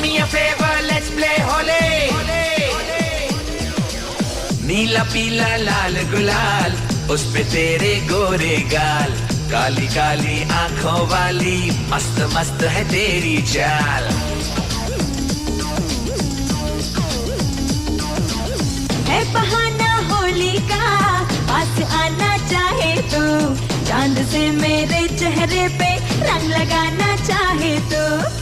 me a favor, let's play Holi. नीला पीला लाल गुलाल, उस पे तेरे गोरे गाल, काली काली आंखों वाली, मस्त मस्त है तेरी चाल। है बहाना होली का, पास आना चाहे तो, चांद से मेरे चेहरे पे रंग लगाना चाहे तो।